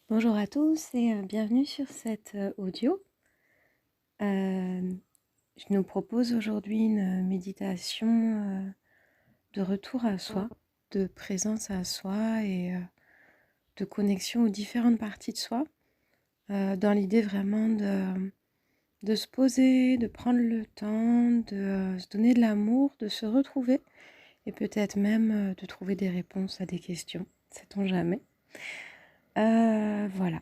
Bonjour à tous et bienvenue sur cet audio. Je nous propose aujourd'hui une méditation de retour à soi, de présence à soi et de connexion aux différentes parties de soi, dans l'idée vraiment de se poser, de prendre le temps, de se donner de l'amour, de se retrouver et peut-être même de trouver des réponses à des questions, sait-on jamais. Voilà,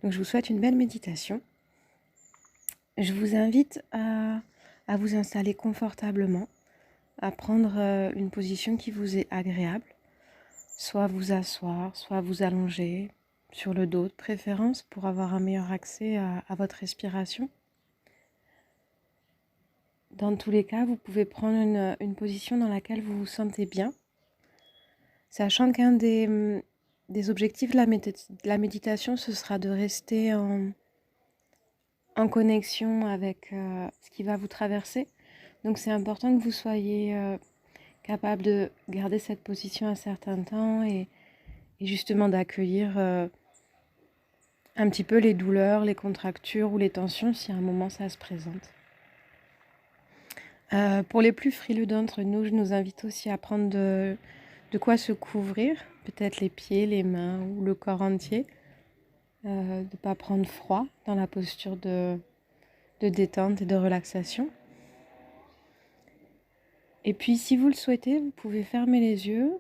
donc je vous souhaite une belle méditation. Je vous invite à vous installer confortablement, à prendre une position qui vous est agréable, soit vous asseoir, soit vous allonger sur le dos de préférence pour avoir un meilleur accès à votre respiration. Dans tous les cas, vous pouvez prendre une position dans laquelle vous vous sentez bien, sachant qu'un des objectifs de la méditation, ce sera de rester en connexion avec ce qui va vous traverser. Donc c'est important que vous soyez capable de garder cette position un certain temps et justement d'accueillir un petit peu les douleurs, les contractures ou les tensions si à un moment ça se présente. Pour les plus frileux d'entre nous, je nous invite aussi à prendre de quoi se couvrir, peut-être les pieds, les mains ou le corps entier, de ne pas prendre froid dans la posture de détente et de relaxation. Et puis si vous le souhaitez, vous pouvez fermer les yeux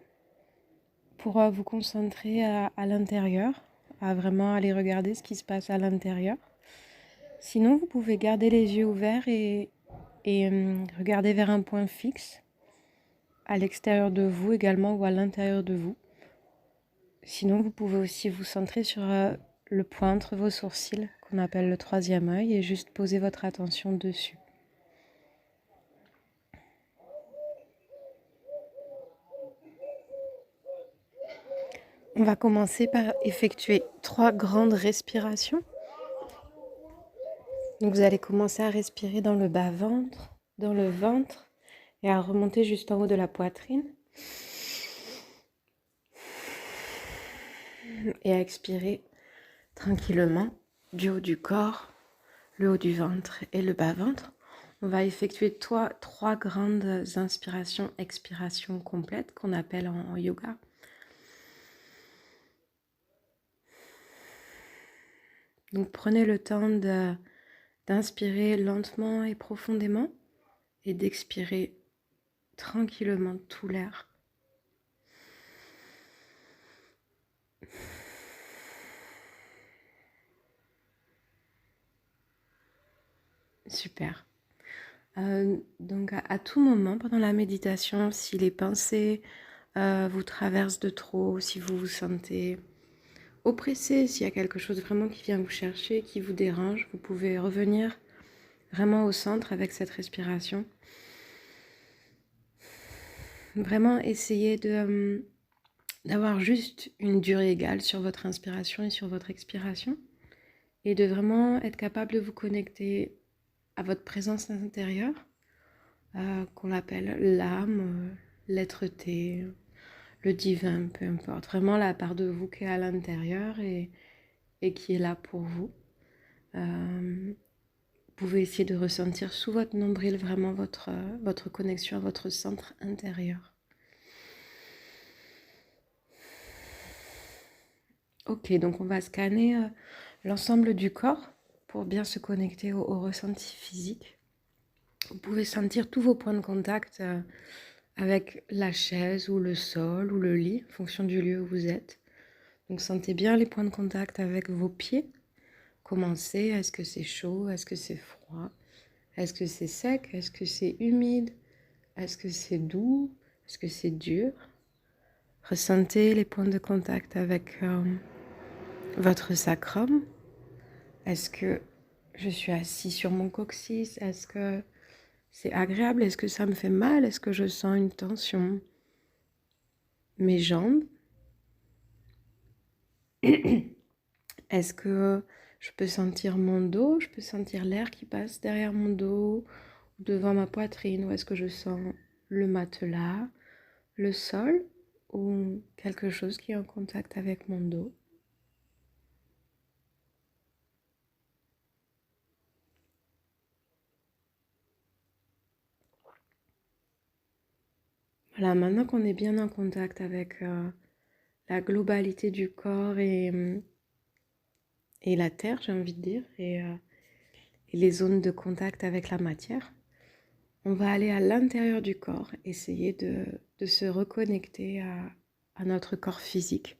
pour vous concentrer à l'intérieur, à vraiment aller regarder ce qui se passe à l'intérieur. Sinon, vous pouvez garder les yeux ouverts et regarder vers un point fixe, à l'extérieur de vous également ou à l'intérieur de vous. Sinon, vous pouvez aussi vous centrer sur le point entre vos sourcils, qu'on appelle le troisième œil, et juste poser votre attention dessus. On va commencer par effectuer 3 grandes respirations. Donc vous allez commencer à respirer dans le bas-ventre, dans le ventre et à remonter juste en haut de la poitrine. Et à expirer tranquillement du haut du corps, le haut du ventre et le bas-ventre. On va effectuer 3 grandes inspirations, expirations complètes qu'on appelle en yoga. Donc prenez le temps d'inspirer lentement et profondément et d'expirer tranquillement tout l'air. Super. Donc à tout moment pendant la méditation, si les pensées vous traversent de trop, si vous vous sentez oppressé, s'il y a quelque chose vraiment qui vient vous chercher, qui vous dérange, vous pouvez revenir vraiment au centre avec cette respiration. Vraiment essayer d'avoir juste une durée égale sur votre inspiration et sur votre expiration et de vraiment être capable de vous connecter à votre présence intérieure, qu'on appelle l'âme, l'être-té, le divin, peu importe. Vraiment la part de vous qui est à l'intérieur et qui est là pour vous. Vous pouvez essayer de ressentir sous votre nombril vraiment votre connexion à votre centre intérieur. Ok, donc on va scanner l'ensemble du corps pour bien se connecter au ressenti physique. Vous pouvez sentir tous vos points de contact avec la chaise ou le sol ou le lit, en fonction du lieu où vous êtes. Donc sentez bien les points de contact avec vos pieds. Commencez, est-ce que c'est chaud, est-ce que c'est froid, est-ce que c'est sec, est-ce que c'est humide, est-ce que c'est doux, est-ce que c'est dur. Ressentez les points de contact avec votre sacrum. Est-ce que je suis assis sur mon coccyx? Est-ce que c'est agréable? Est-ce que ça me fait mal? Est-ce que je sens une tension? Mes jambes? Est-ce que je peux sentir mon dos? Je peux sentir l'air qui passe derrière mon dos ou devant ma poitrine? Ou est-ce que je sens le matelas, le sol ou quelque chose qui est en contact avec mon dos? Voilà, maintenant qu'on est bien en contact avec la globalité du corps et la terre, j'ai envie de dire, et les zones de contact avec la matière, on va aller à l'intérieur du corps, essayer de se reconnecter à notre corps physique.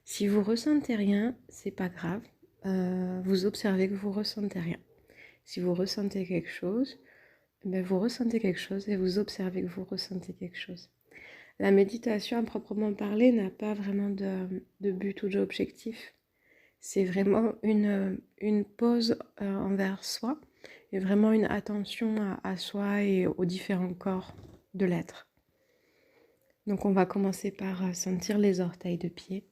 Si vous ressentez rien, c'est pas grave. Vous observez que vous ressentez rien. Si vous ressentez quelque chose, ben vous ressentez quelque chose et vous observez que vous ressentez quelque chose. La méditation à proprement parler n'a pas vraiment de but ou d'objectif. C'est vraiment une pause envers soi et vraiment une attention à soi et aux différents corps de l'être. Donc on va commencer par sentir les orteils de pied.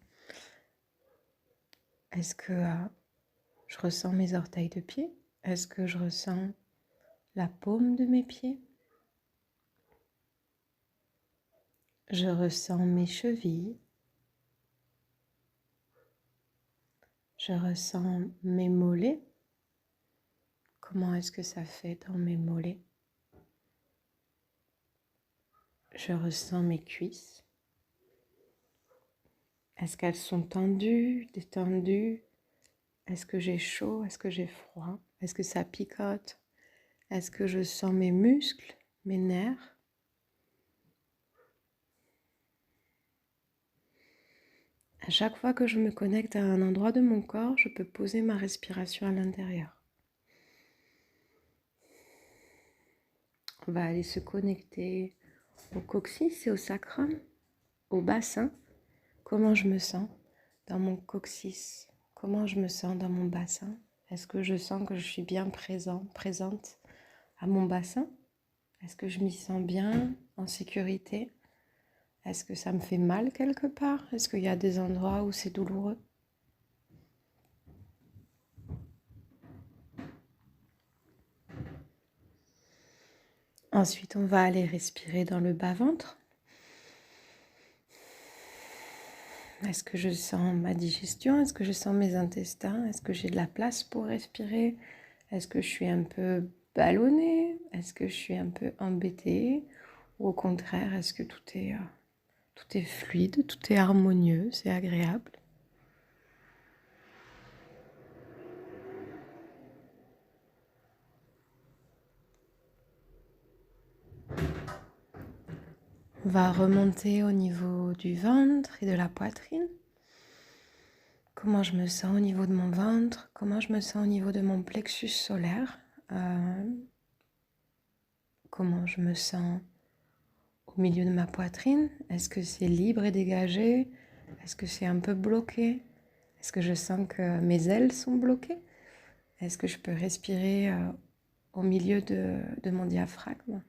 Est-ce que je ressens mes orteils de pied? Est-ce que je ressens la paume de mes pieds? Je ressens mes chevilles. Je ressens mes mollets. Comment est-ce que ça fait dans mes mollets? Je ressens mes cuisses. Est-ce qu'elles sont tendues, détendues? Est-ce que j'ai chaud? Est-ce que j'ai froid? Est-ce que ça picote? Est-ce que je sens mes muscles, mes nerfs? À chaque fois que je me connecte à un endroit de mon corps, je peux poser ma respiration à l'intérieur. On va aller se connecter au coccyx et au sacrum, au bassin. Comment je me sens dans mon coccyx? Comment je me sens dans mon bassin? Est-ce que je sens que je suis bien présente à mon bassin? Est-ce que je m'y sens bien, en sécurité? Est-ce que ça me fait mal quelque part? Est-ce qu'il y a des endroits où c'est douloureux? Ensuite, on va aller respirer dans le bas-ventre. Est-ce que je sens ma digestion? Est-ce que je sens mes intestins? Est-ce que j'ai de la place pour respirer? Est-ce que je suis un peu ballonnée? Est-ce que je suis un peu embêtée? Ou au contraire, est-ce que tout est fluide, tout est harmonieux, c'est agréable? On va remonter au niveau du ventre et de la poitrine. Comment je me sens au niveau de mon ventre? Comment je me sens au niveau de mon plexus solaire? Comment je me sens au milieu de ma poitrine? Est-ce que c'est libre et dégagé? Est-ce que c'est un peu bloqué? Est-ce que je sens que mes ailes sont bloquées? Est-ce que je peux respirer au milieu de mon diaphragme?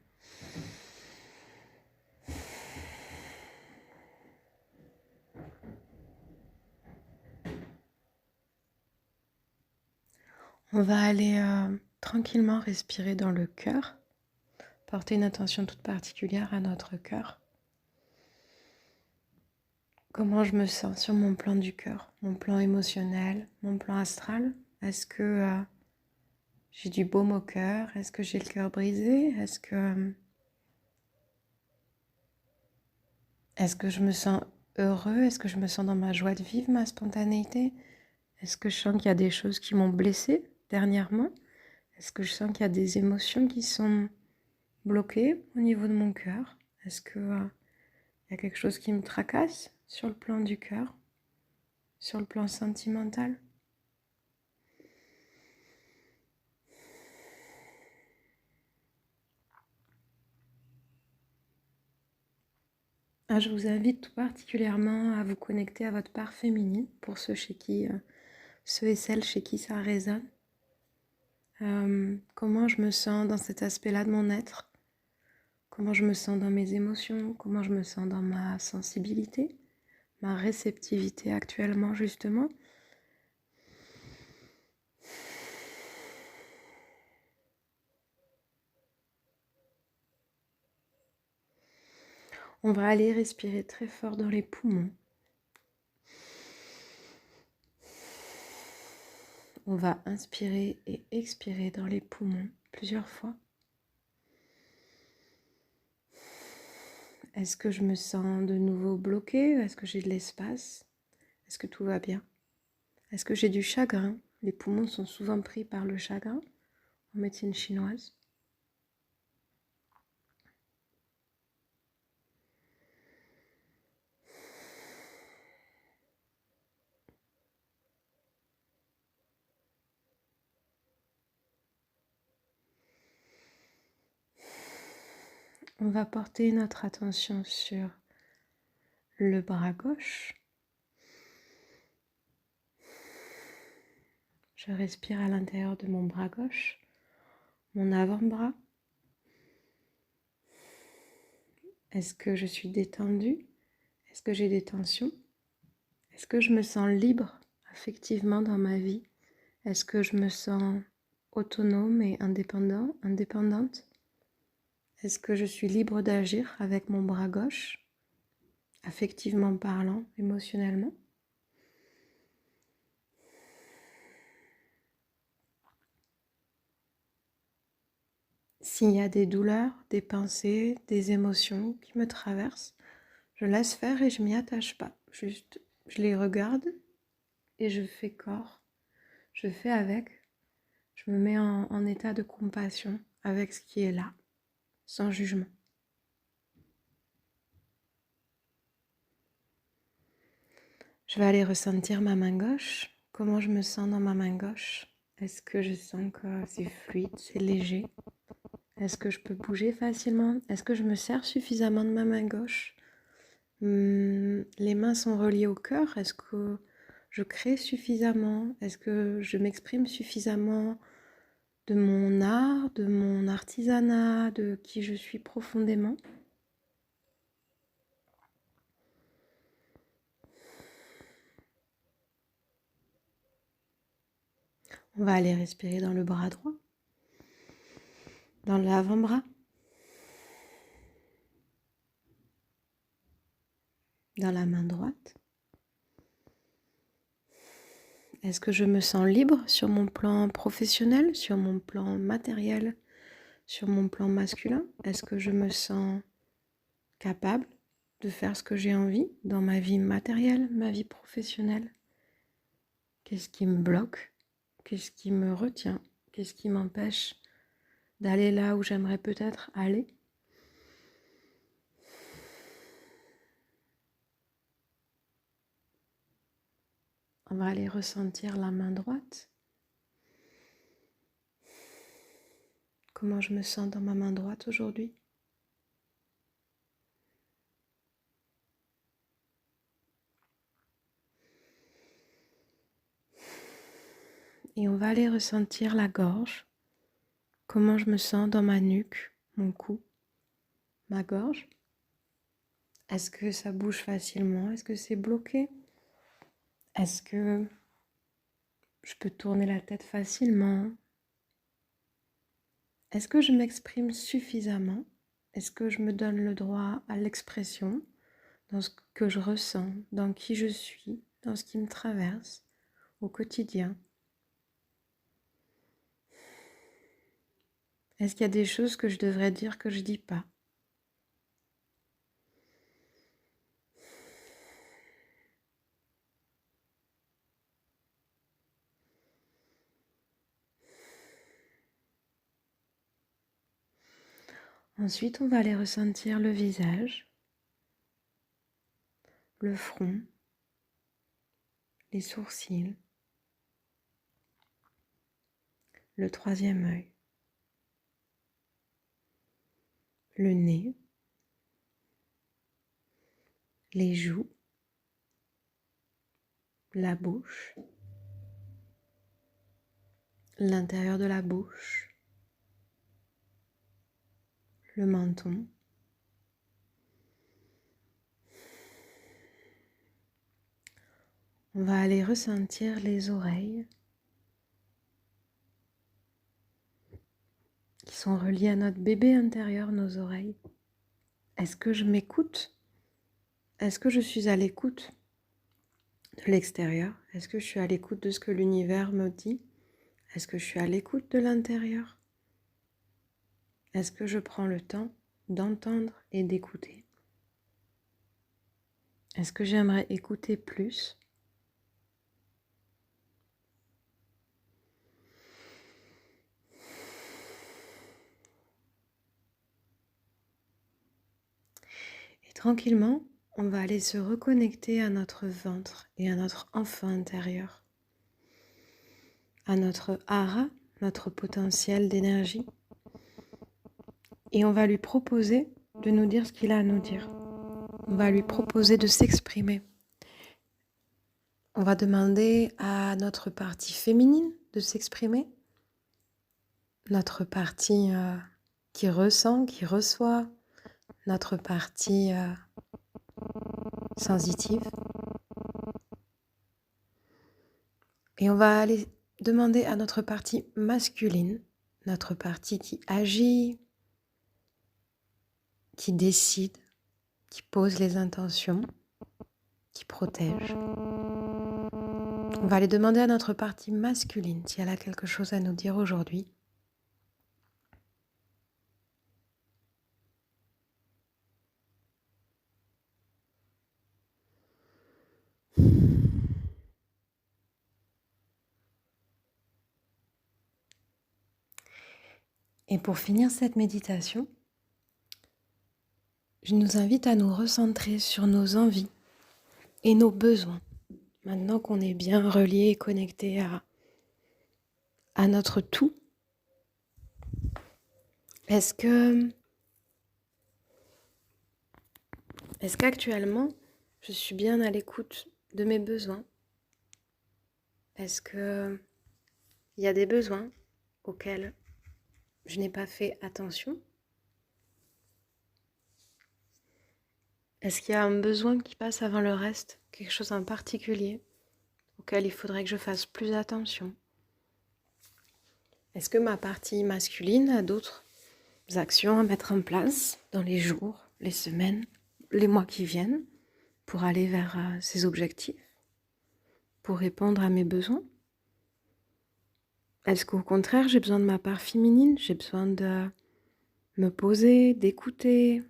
On va aller tranquillement respirer dans le cœur, porter une attention toute particulière à notre cœur. Comment je me sens sur mon plan du cœur, mon plan émotionnel, mon plan astral? Est-ce que j'ai du baume au cœur? Est-ce que j'ai le cœur brisé? Est-ce que je me sens heureux? Est-ce que je me sens dans ma joie de vivre, ma spontanéité? Est-ce que je sens qu'il y a des choses qui m'ont blessée dernièrement? Est-ce que je sens qu'il y a des émotions qui sont bloquées au niveau de mon cœur? Est-ce que il y a quelque chose qui me tracasse sur le plan du cœur, sur le plan sentimental? Je vous invite tout particulièrement à vous connecter à votre part féminine pour ceux et celles chez qui ça résonne. Comment je me sens dans cet aspect-là de mon être? Comment je me sens dans mes émotions? Comment je me sens dans ma sensibilité, ma réceptivité actuellement justement? On va aller respirer très fort dans les poumons. On va inspirer et expirer dans les poumons plusieurs fois. Est-ce que je me sens de nouveau bloquée? Est-ce que j'ai de l'espace? Est-ce que tout va bien? Est-ce que j'ai du chagrin? Les poumons sont souvent pris par le chagrin en médecine chinoise. On va porter notre attention sur le bras gauche. Je respire à l'intérieur de mon bras gauche, mon avant-bras. Est-ce que je suis détendue? Est-ce que j'ai des tensions? Est-ce que je me sens libre affectivement dans ma vie? Est-ce que je me sens autonome et indépendante? Est-ce que je suis libre d'agir avec mon bras gauche, affectivement parlant, émotionnellement? S'il y a des douleurs, des pensées, des émotions qui me traversent, je laisse faire et je m'y attache pas. Juste, je les regarde et je fais corps. Je fais avec. Je me mets en état de compassion avec ce qui est là, sans jugement. Je vais aller ressentir ma main gauche. Comment je me sens dans ma main gauche? Est-ce que je sens que c'est fluide, c'est léger? Est-ce que je peux bouger facilement? Est-ce que je me sers suffisamment de ma main gauche? Les mains sont reliées au cœur. Est-ce que je crée suffisamment? Est-ce que je m'exprime suffisamment de mon art, de mon artisanat, de qui je suis profondément? On va aller respirer dans le bras droit, dans l'avant-bras, dans la main droite. Est-ce que je me sens libre sur mon plan professionnel, sur mon plan matériel, sur mon plan masculin? Est-ce que je me sens capable de faire ce que j'ai envie dans ma vie matérielle, ma vie professionnelle? Qu'est-ce qui me bloque? Qu'est-ce qui me retient? Qu'est-ce qui m'empêche d'aller là où j'aimerais peut-être aller? On va aller ressentir la main droite. Comment je me sens dans ma main droite aujourd'hui? Et on va aller ressentir la gorge. Comment je me sens dans ma nuque, mon cou, ma gorge? Est-ce que ça bouge facilement? Est-ce que c'est bloqué? Est-ce que je peux tourner la tête facilement? Est-ce que je m'exprime suffisamment? Est-ce que je me donne le droit à l'expression dans ce que je ressens, dans qui je suis, dans ce qui me traverse au quotidien? Est-ce qu'il y a des choses que je devrais dire que je ne dis pas? Ensuite, on va aller ressentir le visage, le front, les sourcils, le troisième œil, le nez, les joues, la bouche, l'intérieur de la bouche, le menton, on va aller ressentir les oreilles qui sont reliées à notre bébé intérieur, nos oreilles. Est-ce que je m'écoute? Est-ce que je suis à l'écoute de l'extérieur? Est-ce que je suis à l'écoute de ce que l'univers me dit? Est-ce que je suis à l'écoute de l'intérieur? Est-ce que je prends le temps d'entendre et d'écouter? Est-ce que j'aimerais écouter plus? Et tranquillement, on va aller se reconnecter à notre ventre et à notre enfant intérieur, à notre hara, notre potentiel d'énergie. Et on va lui proposer de nous dire ce qu'il a à nous dire. On va lui proposer de s'exprimer. On va demander à notre partie féminine de s'exprimer, notre partie qui ressent, qui reçoit, notre partie sensitive. Et on va aller demander à notre partie masculine, notre partie qui agit, qui décide, qui pose les intentions, qui protège. On va aller demander à notre partie masculine si elle a quelque chose à nous dire aujourd'hui. Et pour finir cette méditation, je nous invite à nous recentrer sur nos envies et nos besoins. Maintenant qu'on est bien relié et connecté à notre tout, est-ce qu'actuellement, je suis bien à l'écoute de mes besoins? Est-ce qu'il y a des besoins auxquels je n'ai pas fait attention? Est-ce qu'il y a un besoin qui passe avant le reste? Quelque chose en particulier auquel il faudrait que je fasse plus attention? Est-ce que ma partie masculine a d'autres actions à mettre en place dans les jours, les semaines, les mois qui viennent pour aller vers ces objectifs, pour répondre à mes besoins? Est-ce qu'au contraire, j'ai besoin de ma part féminine? J'ai besoin de me poser, d'écouter,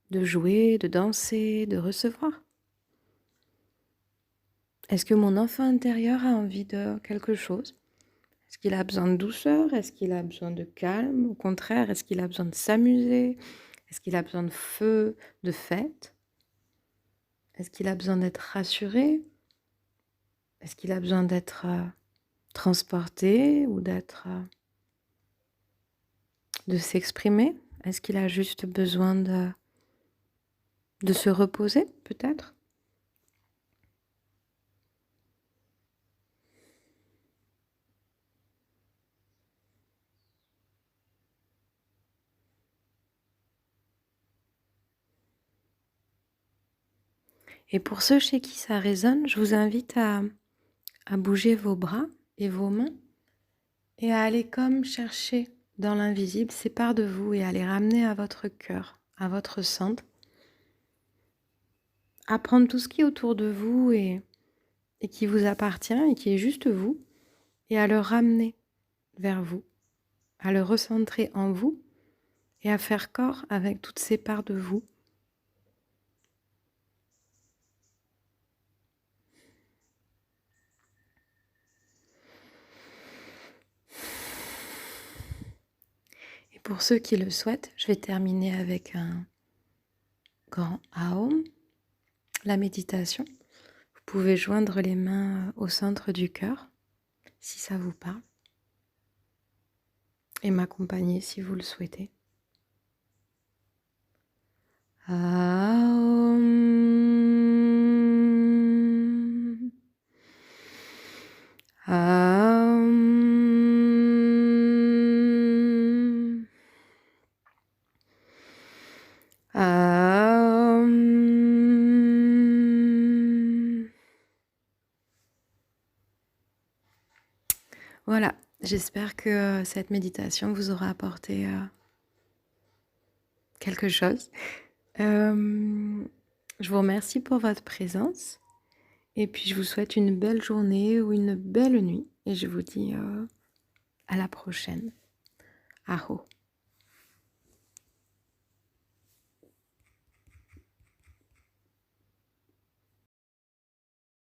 de jouer, de danser, de recevoir? Est-ce que mon enfant intérieur a envie de quelque chose? Est-ce qu'il a besoin de douceur? Est-ce qu'il a besoin de calme? Au contraire, est-ce qu'il a besoin de s'amuser? Est-ce qu'il a besoin de feu, de fête? Est-ce qu'il a besoin d'être rassuré? Est-ce qu'il a besoin d'être transporté ou de s'exprimer? Est-ce qu'il a juste besoin de se reposer, peut-être? Et pour ceux chez qui ça résonne, je vous invite à bouger vos bras et vos mains et à aller comme chercher dans l'invisible ces parts de vous et à les ramener à votre cœur, à votre centre, à prendre tout ce qui est autour de vous et qui vous appartient et qui est juste vous, et à le ramener vers vous, à le recentrer en vous et à faire corps avec toutes ces parts de vous. Et pour ceux qui le souhaitent, je vais terminer avec un grand Aum, la méditation. Vous pouvez joindre les mains au centre du cœur, si ça vous parle, et m'accompagner si vous le souhaitez. Aum. Aum. Aum. Voilà, j'espère que cette méditation vous aura apporté quelque chose. Je vous remercie pour votre présence et puis je vous souhaite une belle journée ou une belle nuit et je vous dis à la prochaine. Aho.